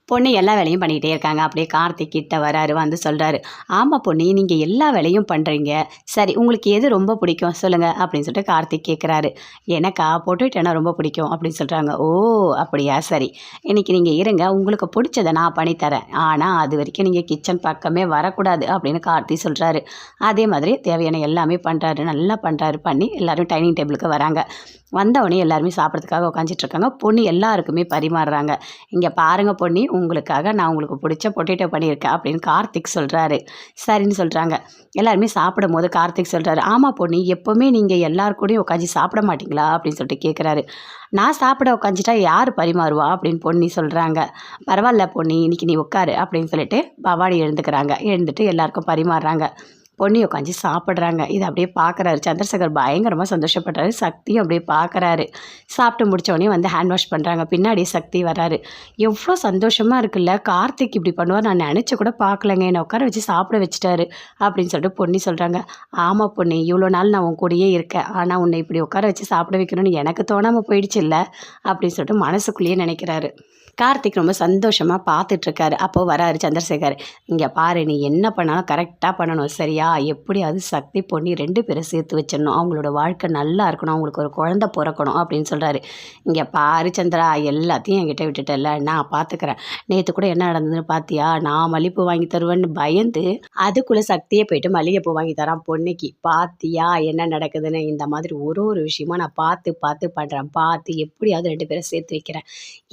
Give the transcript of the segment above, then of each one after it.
பொண்ணு எல்லா வேலையும் பண்ணிக்கிட்டே இருக்காங்க. அப்படியே கார்த்திக் கிட்ட வராரு. வந்து சொல்றாரு, "ஆமா பொன்னி, நீங்க எல்லா வேலையும் பண்றீங்க. சரி உங்களுக்கு எது ரொம்ப பிடிக்கும் சொல்லுங்க?" அப்படின்னு சொல்லிட்டு கார்த்திக் கேட்குறாரு. "எனக்கா பொட்டேட்டோனா ரொம்ப பிடிக்கும்" அப்படின்னு சொல்றாங்க. "ஓ! அப்படியா சரி. இன்னைக்கு நீங்க இருங்க. உங்களுக்கு பிடிச்சத நான் பண்ணி தரேன். ஆனா அது வரைக்கும் நீங்க கிச்சன் பக்கமே வரக்கூடாது" அப்படின்னு கார்த்திக் சொல்றாரு. அதே மாதிரி தேவையான எல்லாமே பண்றாரு. நல்லா பண்றாரு. பண்ணி எல்லாரும் டைனிங் டேபிளுக்கு வராங்க. வந்தவுடனே எல்லாருமே சாப்பிட்றதுக்காக உட்காந்துட்டு இருக்காங்க. பொண்ணு எல்லாருக்குமே பரிமாறுறாங்க. "இங்க பாருங்க பொன்னி, உங்களுக்காக நான் உங்களுக்கு பிடிச்ச பொட்டேட்டோ பண்ணியிருக்கேன்" அப்படின்னு கார்த்திக் சொல்றாரு. சரின்னு சொல்றாங்க. எல்லாருமே சாப்பிடும்போது கார்த்திக் சொல்றாரு, "ஆமா பொன்னி, எப்பவுமே நீங்க எல்லார் கூடயும் உட்காந்து சாப்பிட மாட்டீங்களா?" அப்படின்னு சொல்லிட்டு கேட்குறாரு. "நான் சாப்பிட உட்காந்துட்டா யார் பரிமாறுவா?" அப்படின்னு பொன்னி சொல்றாங்க. "பரவாயில்ல பொன்னி, இன்னைக்கு நீ உட்காரு" அப்படின்னு சொல்லிட்டு பவானி எழுந்துக்கிறாங்க. எழுந்துட்டு எல்லாருக்கும் பரிமாறுறாங்க. பொன்னி உட்காந்து சாப்பிட்றாங்க. இதை அப்படியே பார்க்குறாரு சந்திரசேகர். பயங்கரமாக சந்தோஷப்படுறாரு. சக்தியும் அப்படியே பார்க்குறாரு. சாப்பிட்டு முடிச்சோடனே வந்து ஹேண்ட் வாஷ் பண்ணுறாங்க. பின்னாடி சக்தி வராரு. "எவ்வளோ சந்தோஷமாக இருக்குல்ல, கார்த்திக் இப்படி பண்ணுவார் நான் நினச்சி கூட பார்க்கலங்க. என்னை உட்கார வச்சு சாப்பிட வச்சுட்டாரு" அப்படின்னு சொல்லிட்டு பொன்னி சொல்கிறாங்க. "ஆமாம் பொன்னி, இவ்வளோ நாள் நான் உன் கூடயே இருக்கேன். ஆனால் உன்னை இப்படி உட்கார வச்சு சாப்பிட வைக்கணும்னு எனக்கு தோணாமல் போயிடுச்சுல்ல" அப்படின்னு சொல்லிட்டு மனசுக்குள்ளேயே நினைக்கிறாரு. கார்த்திக் ரொம்ப சந்தோஷமாக பார்த்துட்ருக்காரு. அப்போது வராரு சந்திரசேகர். "இங்கே பாரு, நீ என்ன பண்ணாலும் கரெக்டாக பண்ணணும் சரியா? எப்படியாவது சக்தி பொன்னி 2 பேரும் சேர்த்து வச்சிடணும். அவங்களோட வாழ்க்கை நல்லா இருக்கணும். அவங்களுக்கு ஒரு குழந்தை பிறக்கணும்" அப்படின்னு சொல்கிறாரு. "இங்கே பாரு சந்திரா, எல்லாத்தையும் என்கிட்ட விட்டுட்டல, நான் பார்த்துக்கிறேன். நேற்று கூட என்ன நடந்ததுன்னு பார்த்தியா? நான் மல்லிகைப்பூ வாங்கி தருவேன்னு பயந்து அதுக்குள்ளே சக்தியே போயிட்டு மல்லிகைப்பூ வாங்கி தரான் பொன்னிக்கு. பார்த்தியா என்ன நடக்குதுன்னு? இந்த மாதிரி ஒரு ஒரு விஷயமா நான் பார்த்து பார்த்து பண்ணுறேன். பார்த்து எப்படியாவது 2 பேரும் சேர்த்து வைக்கிறேன்.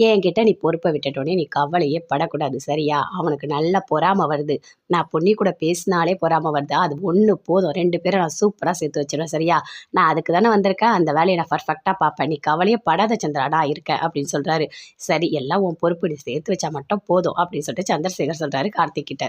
என்கிட்ட நீ பொறுப்பை விட்டுட்டோன்னே நீ கவலையே படக்கூடாது சரியா? அவனுக்கு நல்ல பொறாமை வருது. நான் பொன்னி கூட பேசினாலே பொறாமை வருதா? அது ஒன்று போதும். 2 பேரும் நான் சூப்பராக சேர்த்து வச்சிருவேன் சரியா? நான் அதுக்கு தானே வந்திருக்கேன். அந்த வேலையை நான் பர்ஃபெக்டாக பார்ப்பேன். நீ கவலையே படாத சந்திரா, நான் இருக்கேன்" அப்படின்னு சொல்கிறாரு. "சரி, எல்லாம் உன் பொறுப்பு. நீ சேர்த்து வச்சா மட்டும் போதும்" அப்படின்னு சொல்லிட்டு சந்திரசேகர் சொல்கிறாரு கார்த்திக் கிட்ட.